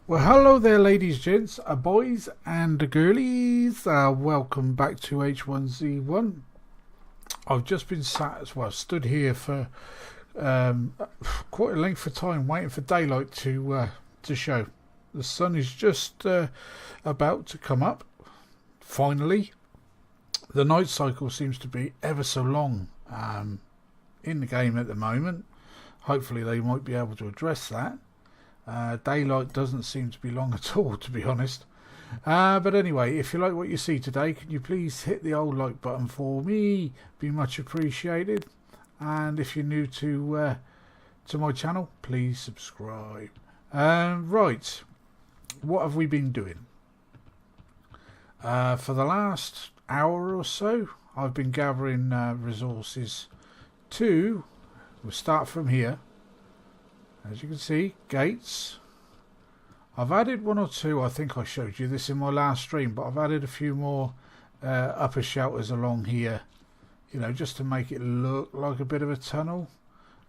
Well, hello there, ladies, gents, boys, and girlies. Welcome back to H1Z1. I've just been stood here for quite a length of time, waiting for daylight to show. The sun is just about to come up. Finally, the night cycle seems to be ever so long in the game at the moment. Hopefully, they might be able to address that. Daylight doesn't seem to be long at all, to be honest. But anyway, if you like what you see today, can you please hit the old like button for me? Be much appreciated. And if you're new to my channel, please subscribe. Right, what have we been doing? For the last hour or so, I've been gathering resources to. We'll start from here. As you can see, gates. I've added one or two. I think I showed you this in my last stream, but I've added a few more upper shelters along here, you know, just to make it look like a bit of a tunnel.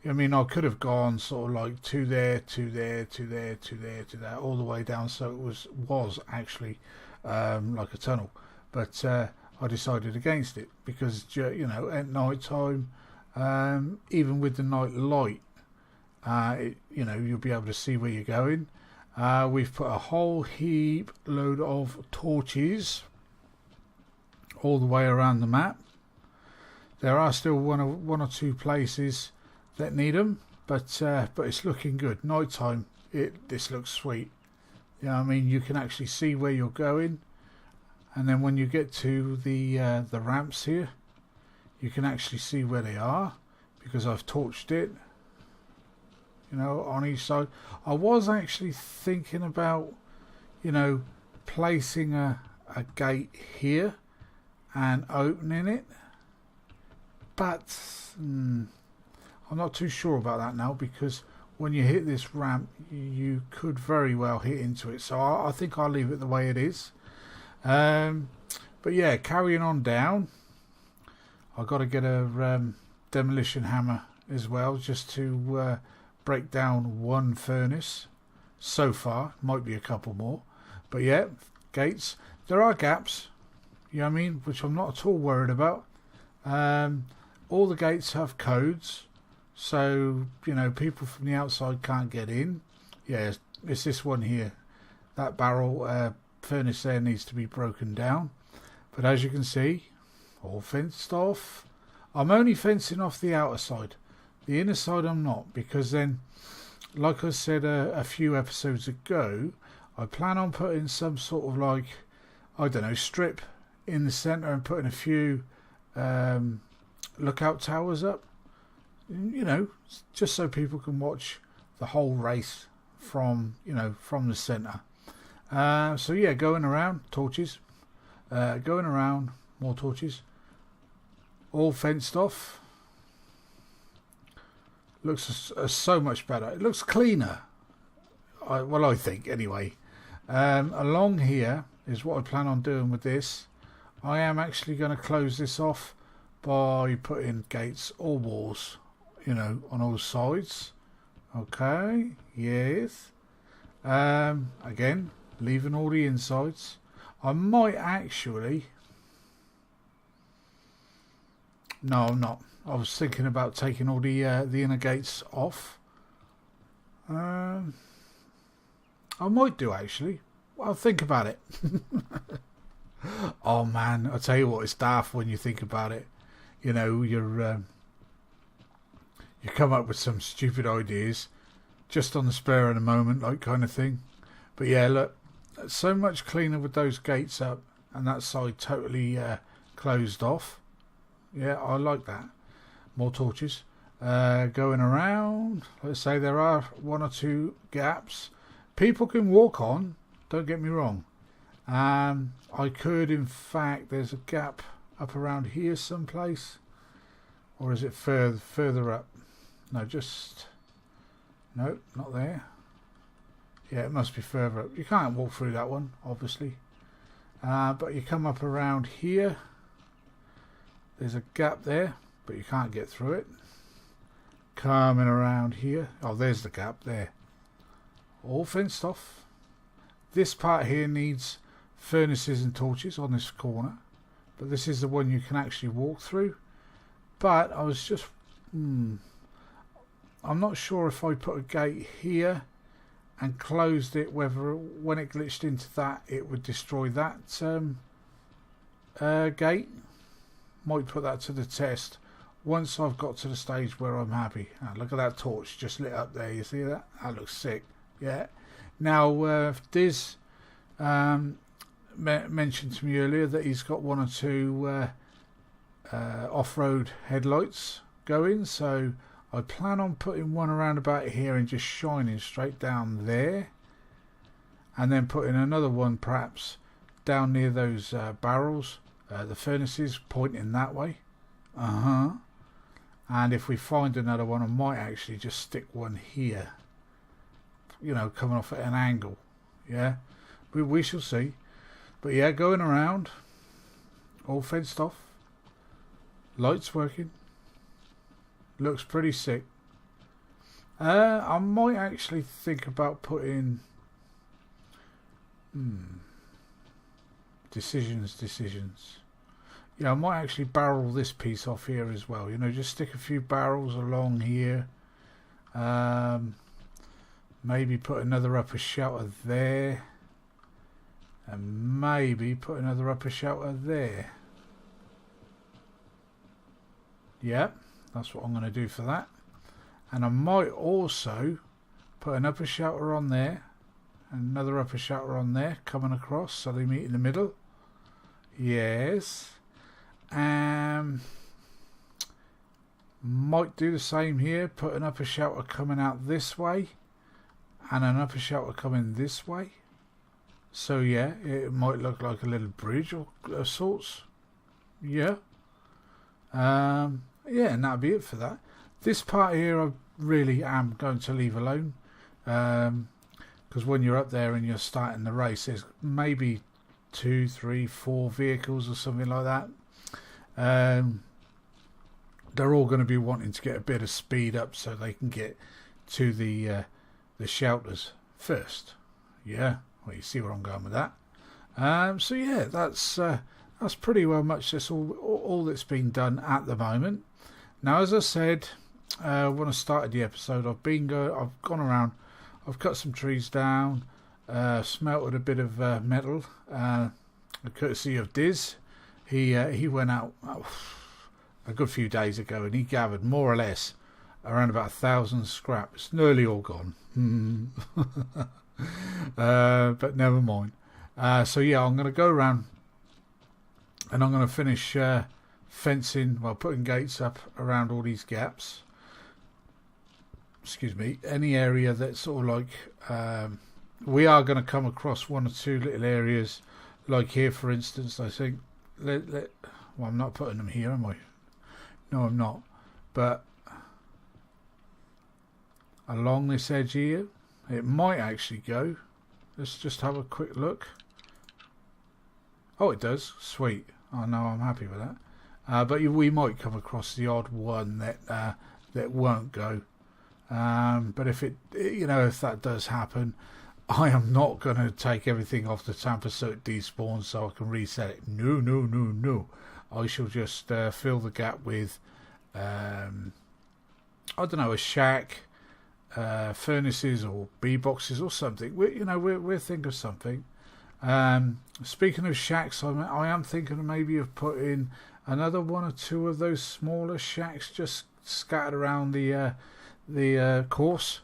I mean, I could have gone sort of like to there, to there, to there, to there, to there, all the way down, so it was actually like a tunnel. But I decided against it because, you know, at night time, even with the night light, you know, you'll be able to see where you're going. We've put a whole heap load of torches all the way around the map. There are still one or two places that need them, but it's looking good. Nighttime, this looks sweet. You know what I mean? You can actually see where you're going, and then when you get to the ramps here, you can actually see where they are because I've torched it. You know, on each side. I was actually thinking about, you know, placing a gate here and opening it, but I'm not too sure about that now, because when you hit this ramp you could very well hit into it, so I think I'll leave it the way it is. But yeah, carrying on down, I've got to get a demolition hammer as well, just to break down one furnace. So far, might be a couple more, but yeah, gates. There are gaps, you know what I mean, which I'm not at all worried about. All the gates have codes, so you know, people from the outside can't get in. Yeah, it's this one here. That barrel furnace there needs to be broken down, but as you can see, all fenced off. I'm only fencing off the outer side. The inner side I'm not, because then, like I said a few episodes ago, I plan on putting some sort of, like, I don't know, strip in the centre and putting a few lookout towers up, you know, just so people can watch the whole race from, you know, from the centre. So yeah, going around, torches, going around, more torches, all fenced off. Looks so much better. It looks cleaner. I think anyway. Along here is what I plan on doing with this. I am actually going to close this off by putting gates or walls, you know, on all sides. Okay, yes. Again, leaving all the insides. I might actually... No, I'm not. I was thinking about taking all the inner gates off. I might do, actually. I'll think about it. Oh man, I tell you what, it's daft when you think about it. You know, you come up with some stupid ideas just on the spur of the moment, like, kind of thing. But yeah, look, so much cleaner with those gates up and that side totally closed off. Yeah, I like that. More torches going around. Let's say there are one or two gaps people can walk on, don't get me wrong. I could, in fact, there's a gap up around here someplace, or is it further up? No, not there. Yeah, it must be further up. You can't walk through that one, obviously, but you come up around here, there's a gap there, but you can't get through it. Coming around here, oh, there's the gap there, all fenced off. This part here needs furnaces and torches on this corner, but this is the one you can actually walk through. But I was just I'm not sure if I put a gate here and closed it, whether when it glitched into that it would destroy that gate. Might put that to the test once I've got to the stage where I'm happy. Look at that torch just lit up there, you see that? That looks sick. Yeah. Now Diz mentioned to me earlier that he's got 1 or 2 off-road headlights going, so I plan on putting one around about here and just shining straight down there, and then putting another one perhaps down near those barrels, the furnaces, pointing that way. And if we find another one, I might actually just stick one here, you know, coming off at an angle. Yeah, we shall see. But yeah, going around, all fenced off, lights working, looks pretty sick. I might actually think about putting decisions. Yeah, I might actually barrel this piece off here as well. You know, just stick a few barrels along here. Maybe put another upper shelter there, and maybe put another upper shelter there. Yep, that's what I'm going to do for that. And I might also put an upper shelter on there, and another upper shelter on there, coming across so they meet in the middle. Yes. Might do the same here, put an upper shelter coming out this way and an upper shelter coming this way. So yeah, it might look like a little bridge of sorts. Yeah. Yeah, and that'll be it for that. This part here I really am going to leave alone, because when you're up there and you're starting the race, there's maybe 2, 3, 4 vehicles or something like that. They're all going to be wanting to get a bit of speed up so they can get to the shelters first. Yeah, well, you see where I'm going with that. So yeah, that's pretty well much that's all that's been done at the moment. Now, as I said when I started the episode, I've gone around, I've cut some trees down, smelted a bit of metal, courtesy of Diz. He went out a good few days ago and he gathered more or less around about 1,000 scrap. It's nearly all gone. But never mind. So yeah, I'm going to go around and I'm going to finish fencing, putting gates up around all these gaps. Excuse me. Any area that's sort of like we are going to come across 1 or 2 little areas, like here for instance. I think well, I'm not putting them here, am I? No, I'm not. But along this edge here, it might actually go. Let's just have a quick look. Oh, it does. Sweet. Oh no, I'm happy with that. But we might come across the odd one that won't go. But if if that does happen, I am not going to take everything off the Tampa so it despawns so I can reset it. No. I shall just fill the gap with, I don't know, a shack, furnaces or bee boxes or something. We'll think of something. Speaking of shacks, I am thinking maybe of putting another 1 or 2 of those smaller shacks just scattered around the course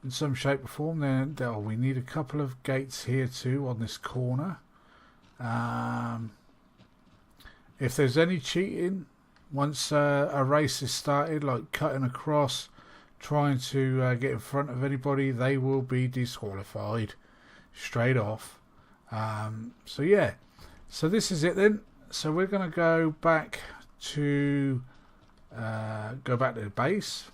in some shape or form. Then we need a couple of gates here too on this corner. If there's any cheating once a race is started, like cutting across, trying to get in front of anybody, they will be disqualified straight off. So yeah, so this is it then. So we're going to go back to the base.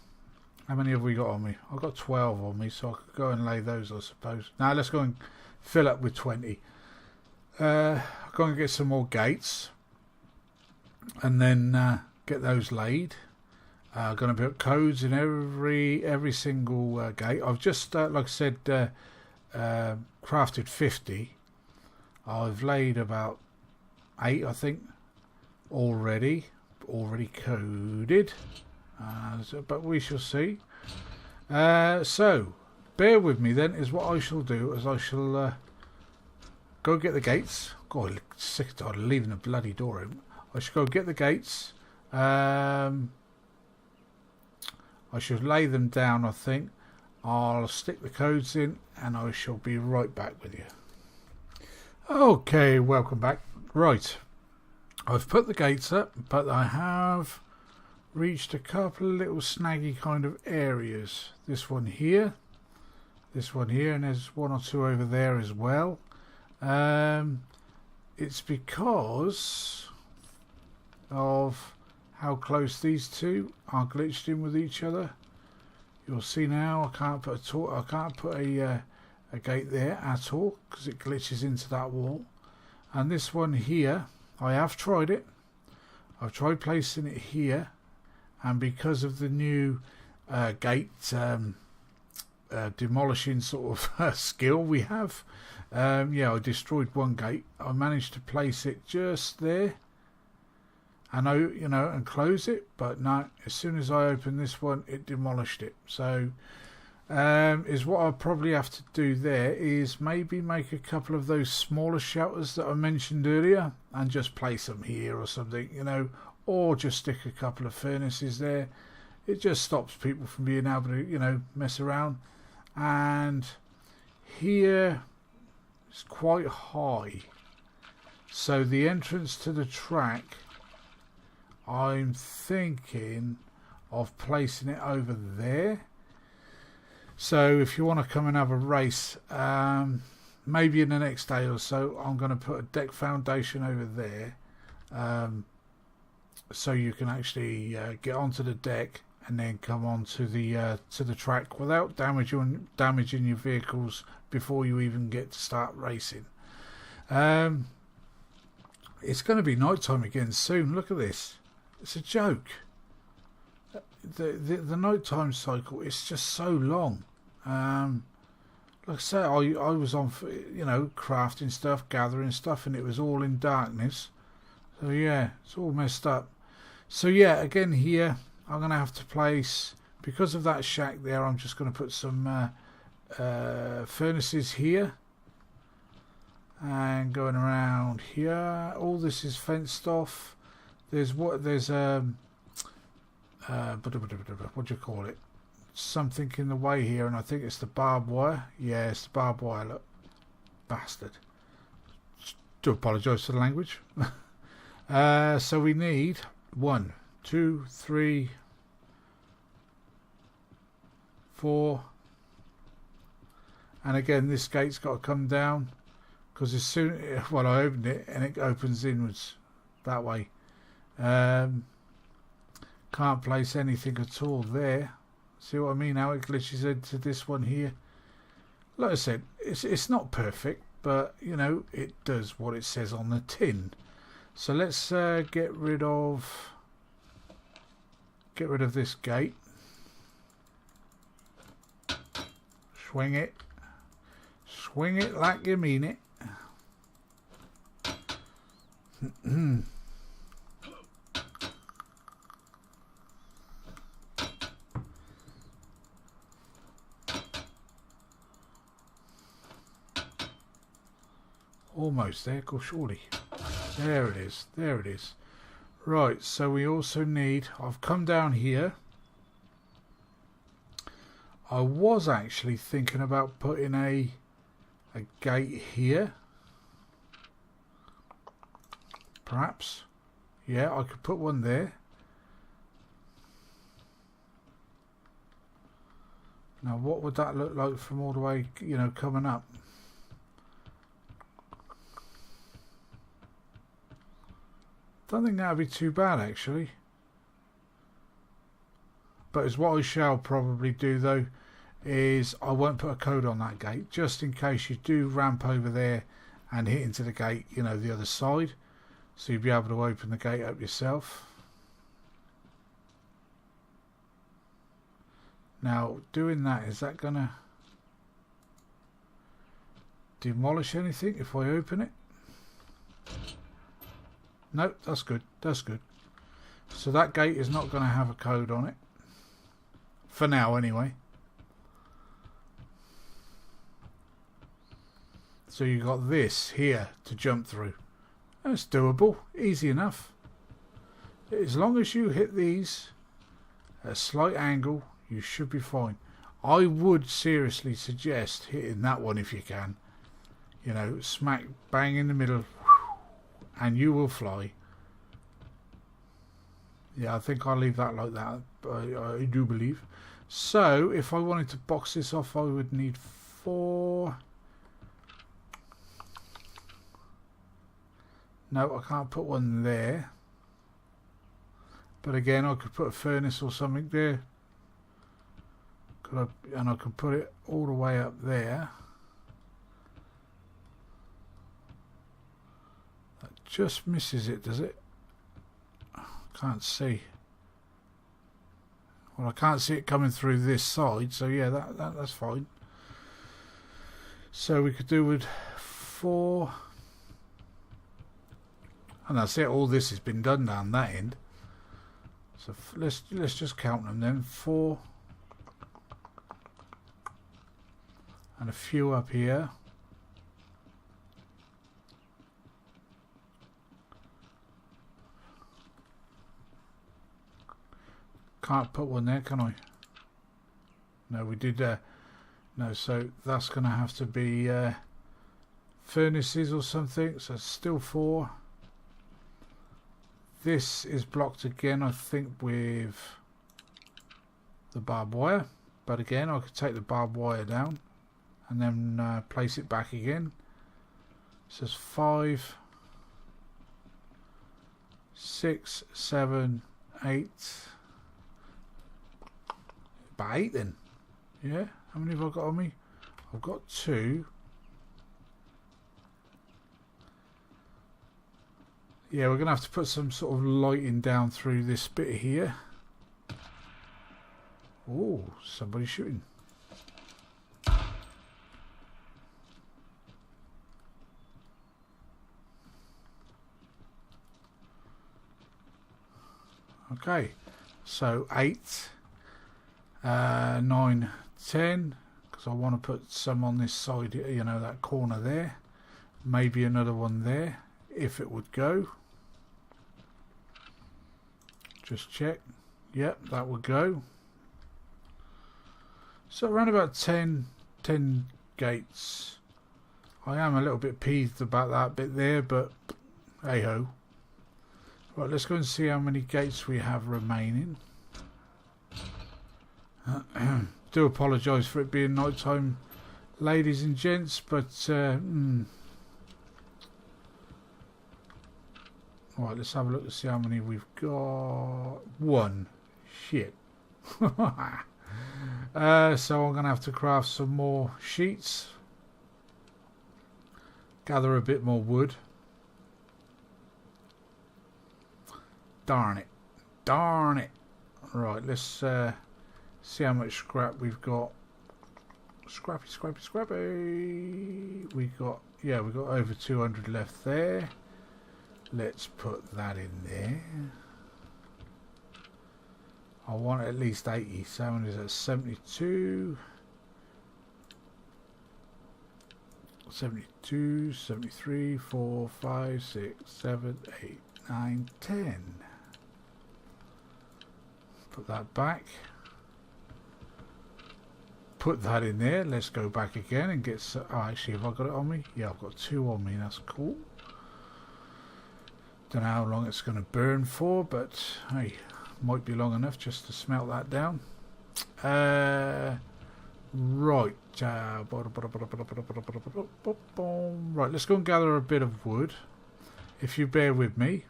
How many have we got on me? I've got 12 on me, so I could go and lay those, I suppose. Now let's go and fill up with 20. I'll go and get some more gates and then get those laid. Going to put codes in every single gate. I've just like I said crafted 50. I've laid about 8, I think, already coded, but we shall see. So bear with me then, is what I shall do, as I shall go get the gates. God, I'm sick of leaving the bloody door open. I shall go get the gates. I should lay them down, I think. I'll stick the codes in and I shall be right back with you. Okay, welcome back. Right, I've put the gates up, but I have reached a couple of little snaggy kind of areas. This one here, and there's one or two over there as well. It's because of how close these two are glitched in with each other. You'll see now I can't put a gate there at all because it glitches into that wall. And this one here, I have tried it. I've tried placing it here, and because of the new gate demolishing sort of skill we have, yeah, I destroyed one gate. I managed to place it just there, and and close it, but no, as soon as I opened this one, it demolished it. So is what I'll probably have to do there is maybe make a couple of those smaller shelters that I mentioned earlier and just place them here or something, or just stick a couple of furnaces there. It just stops people from being able to mess around. And here it's quite high, so the entrance to the track, I'm thinking of placing it over there. So if you want to come and have a race, maybe in the next day or so, I'm going to put a deck foundation over there, so you can actually get onto the deck and then come on to the track without damaging your vehicles before you even get to start racing. It's going to be night time again soon. Look at this. It's a joke. The nighttime cycle is just so long. Like I say, I was on, crafting stuff, gathering stuff, and it was all in darkness. So yeah, it's all messed up. So yeah, again here, I'm going to have to place, because of that shack there, I'm just going to put some furnaces here. And going around here, all this is fenced off. There's what do you call it? Something in the way here, and I think it's the barbed wire. Yeah, it's the barbed wire. Look, bastard. Do apologise for the language. So we need 1, 2, 3, 4, and again this gate's got to come down, because as soon I opened it and it opens inwards that way. Can't place anything at all there. See what I mean? How it glitches into this one here. Like I said, it's not perfect, but it does what it says on the tin. So let's get rid of this gate. Swing it like you mean it. Almost there, go surely. There it is. Right, so we also need, I've come down here. I was actually thinking about putting a gate here. Perhaps. Yeah, I could put one there. Now what would that look like from all the way, coming up? Don't think that would be too bad actually. But as what I shall probably do though, is I won't put a code on that gate, just in case you do ramp over there and hit into the gate, the other side. So you'll be able to open the gate up yourself. Now doing that, is that gonna... demolish anything if I open it? No, that's good. That's good. So that gate is not going to have a code on it. For now, anyway. So you got this here to jump through. That's doable. Easy enough. As long as you hit these at a slight angle, you should be fine. I would seriously suggest hitting that one if you can. You know, smack bang in the middle, and you will fly. Yeah, I think I'll leave that like that. I do believe. So, if I wanted to box this off, I would need 4. No, I can't put one there. But again, I could put a furnace or something there. And I can put it all the way up there. That just misses it, does it? Can't see. Well, I can't see it coming through this side, so yeah, that's fine. So we could do with 4. And that's it. All this has been done down that end. So let's just count them then. 4. And a few up here. Can't put one there, can I? No, we did. No, so that's going to have to be furnaces or something. So still 4. This is blocked again, I think, with the barbed wire. But again, I could take the barbed wire down and then place it back again. So it's 5, 6, 7, 8. About 8 then. Yeah? How many have I got on me? I've got 2. Yeah, we're going to have to put some sort of lighting down through this bit here. Oh, somebody's shooting. Okay, so 8, 9, 10, because I want to put some on this side, you know, that corner there. Maybe another one there, if it would go. Just check. Yep, that would go. So around about 10 gates. I am a little bit peeved about that bit there, but hey ho. Right, let's go and see how many gates we have remaining. Do apologise for it being night time, ladies and gents, but right, let's have a look to see how many we've got. 1. Shit. So I'm going to have to craft some more sheets. Gather a bit more wood. Darn it. Darn it. Right, let's see how much scrap we've got. Scrappy, scrappy, scrappy. We've got over 200 left there. Let's put that in there. I want at least 80. So how many is that? 72. 72, 73, 4, 5, 6, 7, 8, 9, 10. Put that back. Put that in there. Let's go back again and get some. Oh, actually, have I got it on me? Yeah, I've got 2 on me. That's cool. Don't know how long it's going to burn for, but hey, might be long enough just to smelt that down. Right. Right, let's go and gather a bit of wood. If you bear with me,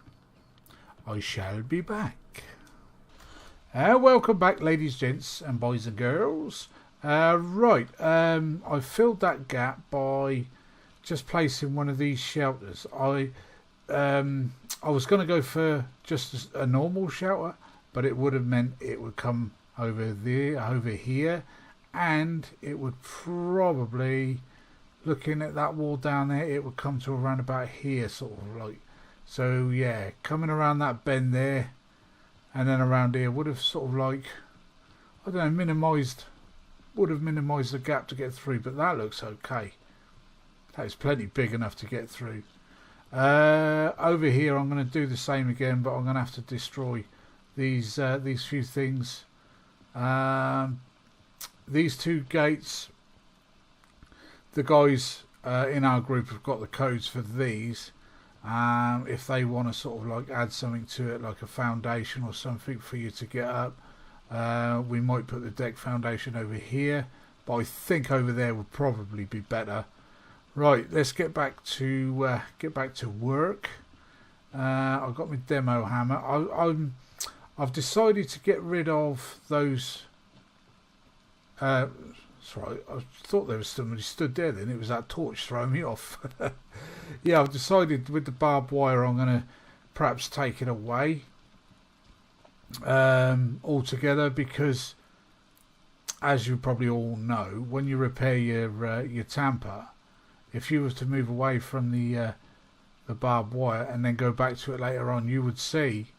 I shall be back. Welcome back, ladies, gents, and boys and girls. Right, I filled that gap by just placing one of these shelters. I was going to go for just a normal shelter, but it would have meant it would come over there, over here, and it would probably looking at that wall down there, it would come to around about here, sort of like. So yeah, coming around that bend there, and then around here would have sort of like, I don't know, would have minimised the gap to get through. But that looks okay. That is plenty big enough to get through. Over here, I'm going to do the same again, but I'm going to have to destroy these few things. These two gates, the guys in our group have got the codes for these. If they want to sort of like add something to it, like a foundation or something for you to get up, we might put the deck foundation over here, but I think over there would probably be better. Right, let's get back to work. I've got my demo hammer. I've decided to get rid of those. Sorry, I thought there was somebody stood there. Then it was that torch throwing me off. Yeah, I've decided with the barbed wire, I'm going to perhaps take it away altogether, because, as you probably all know, when you repair your tamper, if you were to move away from the barbed wire and then go back to it later on, you would see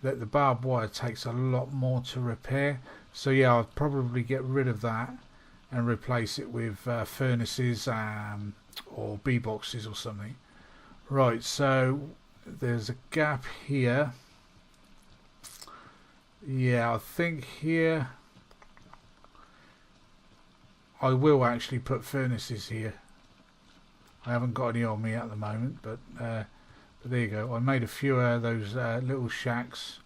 that the barbed wire takes a lot more to repair. So yeah, I'll probably get rid of that and replace it with furnaces or bee boxes or something. Right, so there's a gap here. Yeah, I think here I will actually put furnaces here. I haven't got any on me at the moment, but there you go. I made a few of those little shacks.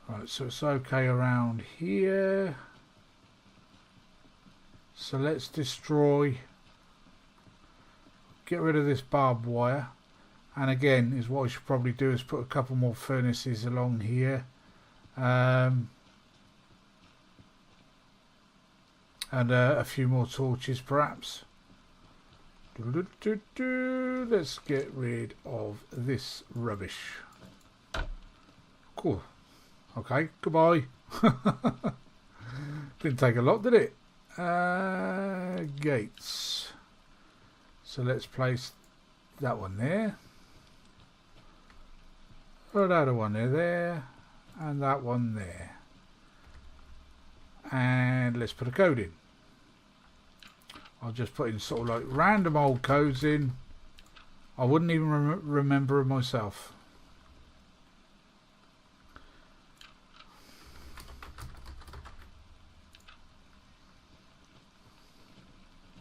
Right, so it's okay around here. So let's destroy, get rid of this barbed wire. And again, is what I should probably do is put a couple more furnaces along here. And a few more torches perhaps. Let's get rid of this rubbish. Cool. Okay, goodbye. Didn't take a lot, did it? Gates. So let's place that one there. Put that one there, and that one there. And let's put a code in. I'll just put in sort of like random old codes in. I wouldn't even remember it myself.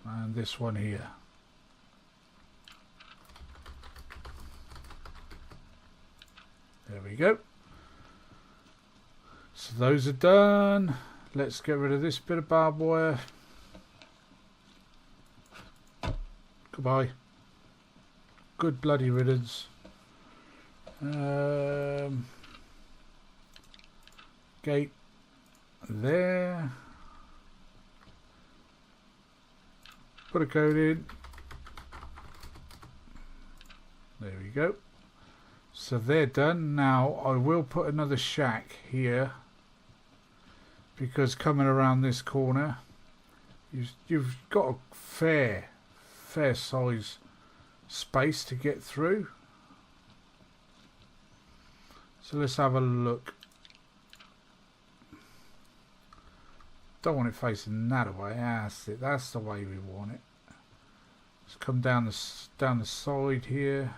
And this one here. There we go. So those are done. Let's get rid of this bit of barbed wire. Goodbye. Good bloody riddance. Gate there. Put a code in. There we go. So they're done. Now I will put another shack here, because coming around this corner, you've got a fair size space to get through. So let's have a look. Don't want it facing that way. That's it. That's the way we want it. Let's come down the side here.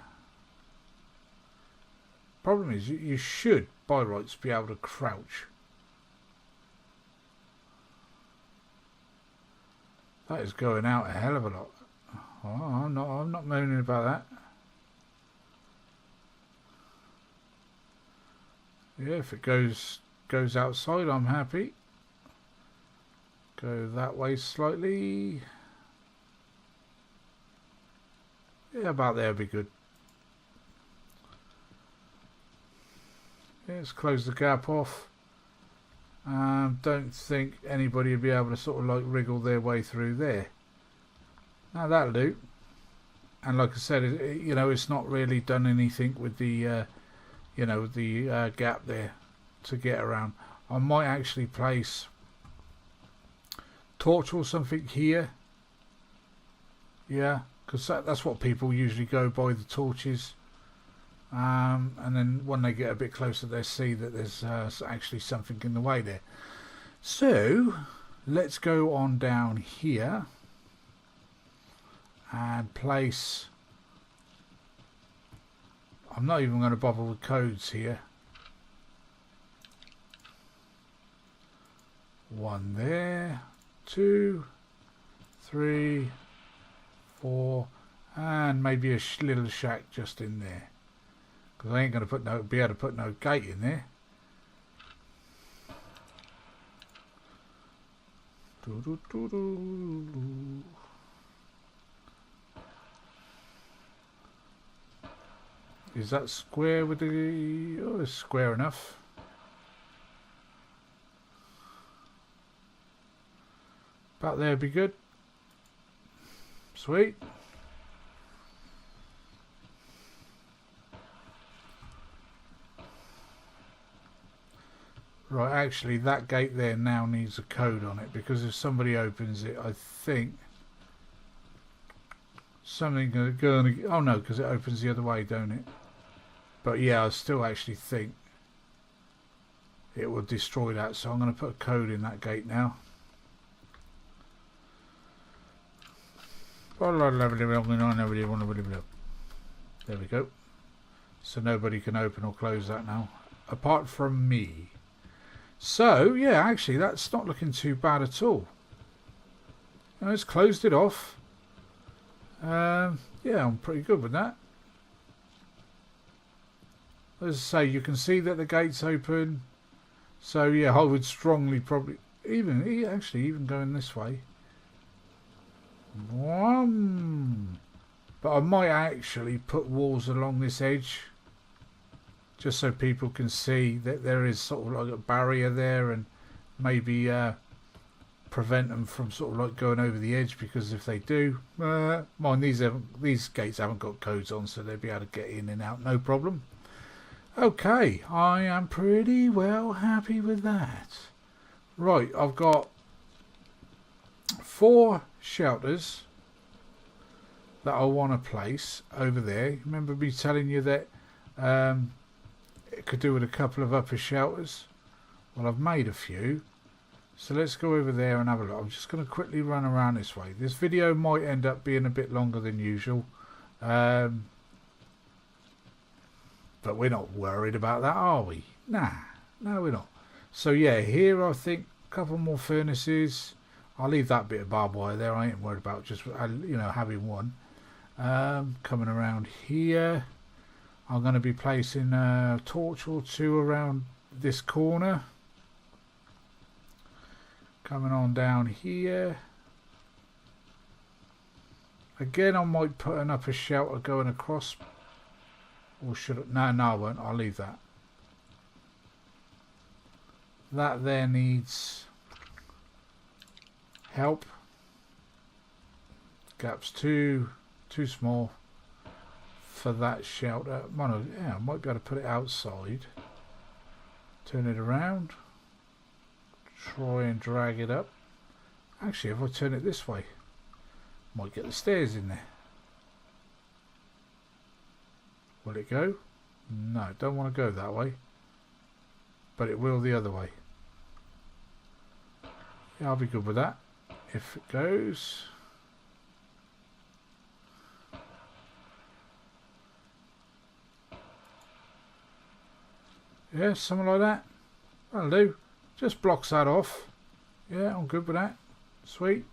Problem is, you should by rights be able to crouch. That is going out a hell of a lot. Oh, I'm not moaning about that. Yeah, if it goes outside, I'm happy. Go that way slightly. Yeah, about there would be good. Yeah, let's close the gap off. Don't think anybody would be able to sort of like wriggle their way through there. Now that'll do. And like I said, it's not really done anything with the, gap there to get around. I might actually place torch or something here. Yeah, because that's what people usually go by, the torches. And then when they get a bit closer, they see that there's actually something in the way there. So let's go on down here and place. I'm not even going to bother with codes here. One there, 2, 3, 4, and maybe a little shack just in there. Because I ain't going to be able to put no gate in there. Is that square with the... Oh, it's square enough. About there would be good. Sweet. Right, actually that gate there now needs a code on it, because if somebody opens it, I think something going to... Oh no, because it opens the other way, don't it? But yeah, I still actually think it will destroy that, so I'm going to put a code in that gate now. There we go. So nobody can open or close that now, apart from me. So yeah, actually that's not looking too bad at all. It's closed it off. Yeah, I'm pretty good with that. As I say, you can see that the gate's open. So yeah, I would strongly probably even going this way. But I might actually put walls along this edge, just so people can see that there is sort of like a barrier there, and maybe prevent them from sort of like going over the edge, because if they do, mind these gates haven't got codes on, so they'll be able to get in and out no problem. Okay, I am pretty well happy with that. Right, I've got 4 shelters that I want to place over there. Remember me telling you that it could do with a couple of upper shelters? Well, I've made a few. So let's go over there and have a look. I'm just going to quickly run around this way. This video might end up being a bit longer than usual. But we're not worried about that, are we? Nah, no we're not. So yeah, here I think a couple more furnaces. I'll leave that bit of barbed wire there. I ain't worried about just having one. Coming around here, I'm going to be placing a torch or 2 around this corner. Coming on down here. Again, I might put an upper shelter going across. Or should I? No, I won't. I'll leave that. That there needs help. Gap's too small for that shelter. Yeah, I might be able to put it outside. Turn it around. Try and drag it up. Actually, if I turn it this way, might get the stairs in there. Will it go? No, don't want to go that way. But it will the other way. Yeah, I'll be good with that. If it goes. Yeah, something like that. That'll do. Just blocks that off. Yeah, I'm good with that. Sweet.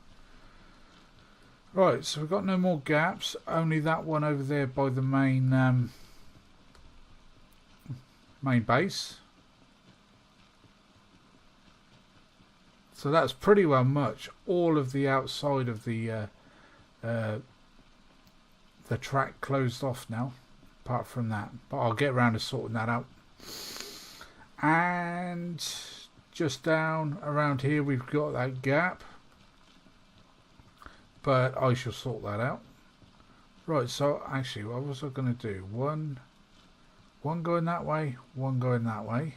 Right, so we've got no more gaps. Only that one over there by the main base. So that's pretty well much all of the outside of the track closed off now, apart from that. But I'll get around to sorting that out. And just down around here we've got that gap, but I shall sort that out. Right, so actually what was I going to do? One going that way, one going that way,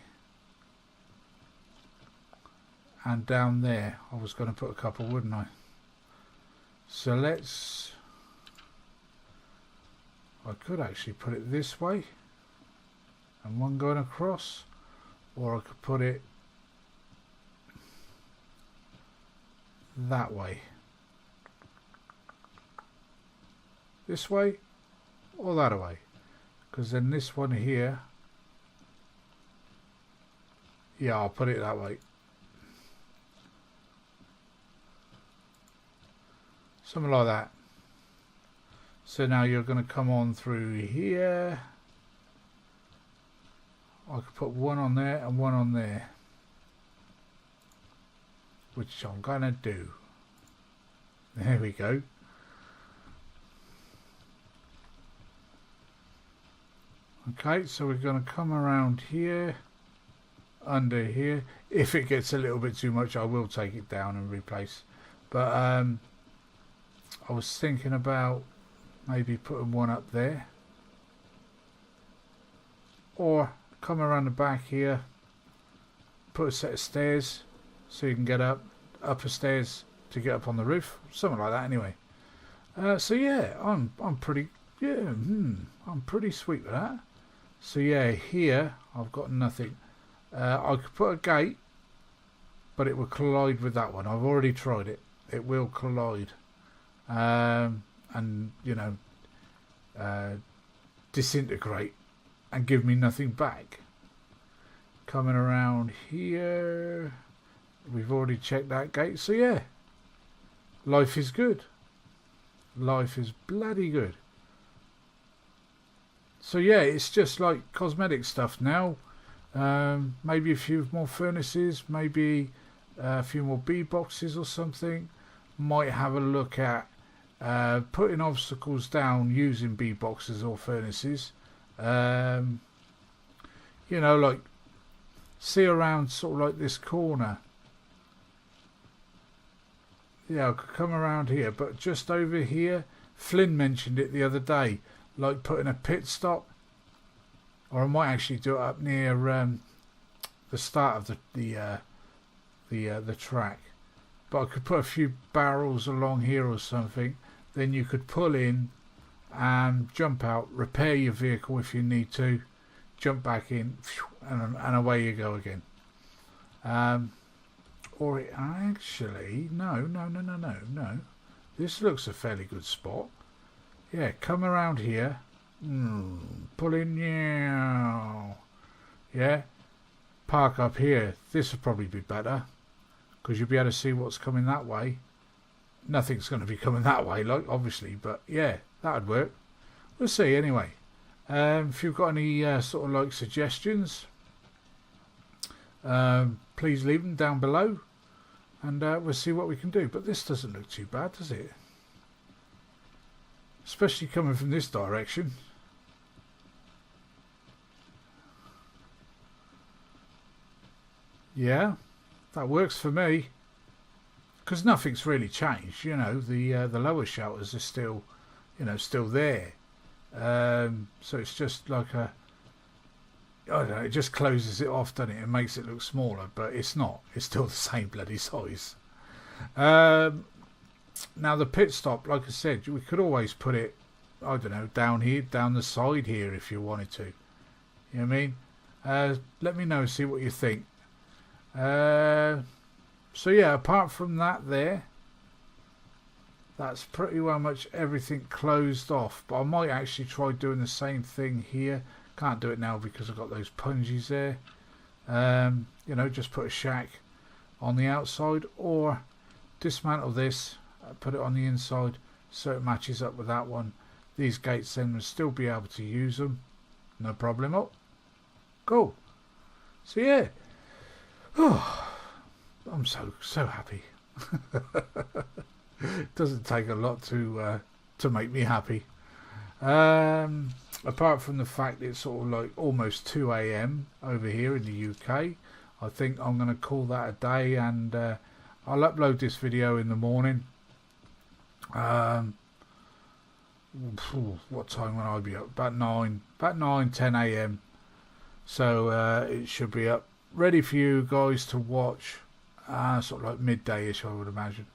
and down there I was going to put a couple, wouldn't I? So I could actually put it this way and one going across, or I could put it that way, this way or that way, because then this one here, yeah, I'll put it that way, something like that. So now you're going to come on through here. I could put one on there and one on there, which I'm going to do. There we go. Okay, so we're going to come around here, under here. If it gets a little bit too much, I will take it down and replace. But I was thinking about maybe putting one up there, or come around the back here, put a set of stairs so you can get upper stairs to get up on the roof, something like that. Anyway, so yeah, I'm pretty I'm pretty sweet with that. So yeah, here I've got nothing. I could put a gate, but it will collide with that one. I've already tried it. It will collide. And you know, disintegrate and give me nothing back. Coming around here, we've already checked that gate, so yeah, life is good. Life is bloody good. So yeah, it's just like cosmetic stuff now. Maybe a few more furnaces, maybe a few more bee boxes or something. Might have a look at putting obstacles down using bee boxes or furnaces. You know, like see around sort of like this corner. Yeah, I could come around here, but just over here, Flynn mentioned it the other day, like putting a pit stop, or I might actually do it up near the start of the track. But I could put a few barrels along here or something. Then you could pull in and jump out, repair your vehicle if you need to, jump back in, and away you go again. Or it actually, no. This looks a fairly good spot. Yeah, come around here, pull in, yeah, park up here. This would probably be better, because you'll be able to see what's coming that way. Nothing's going to be coming that way, like obviously, but yeah, that would work. We'll see anyway. If you've got any sort of like suggestions, please leave them down below, and we'll see what we can do. But this doesn't look too bad, does it? Especially coming from this direction. Yeah, that works for me, because nothing's really changed. You know, the lower shelters are still, you know, still there. So it's just like a, I don't know, it just closes it off, doesn't it? It makes it look smaller, but it's not. It's still the same bloody size. Now the pit stop, like I said, we could always put it, I don't know, down here, down the side here if you wanted to. You know what I mean? Let me know, see what you think. So yeah, apart from that there, that's pretty well much everything closed off. But I might actually try doing the same thing here. Can't do it now because I've got those pungies there. You know, just put a shack on the outside, or dismantle this, put it on the inside so it matches up with that one. These gates then will still be able to use them, no problem. Oh, cool. So yeah, oh, I'm so happy. It doesn't take a lot to make me happy. Apart from the fact it's sort of like almost 2 AM over here in the UK, I think I'm going to call that a day, and I'll upload this video in the morning. What time will I be up? About 10 AM. So it should be up, ready for you guys to watch Sort of like midday-ish, I would imagine.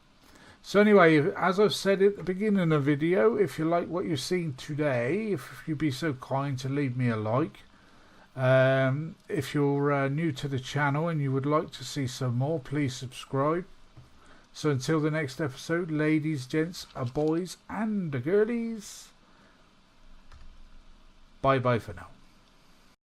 So anyway, as I've said at the beginning of the video, if you like what you've seen today, if you'd be so kind to leave me a like. If you're new to the channel and you would like to see some more, please subscribe. So until the next episode, ladies, gents, boys and girlies, bye bye for now.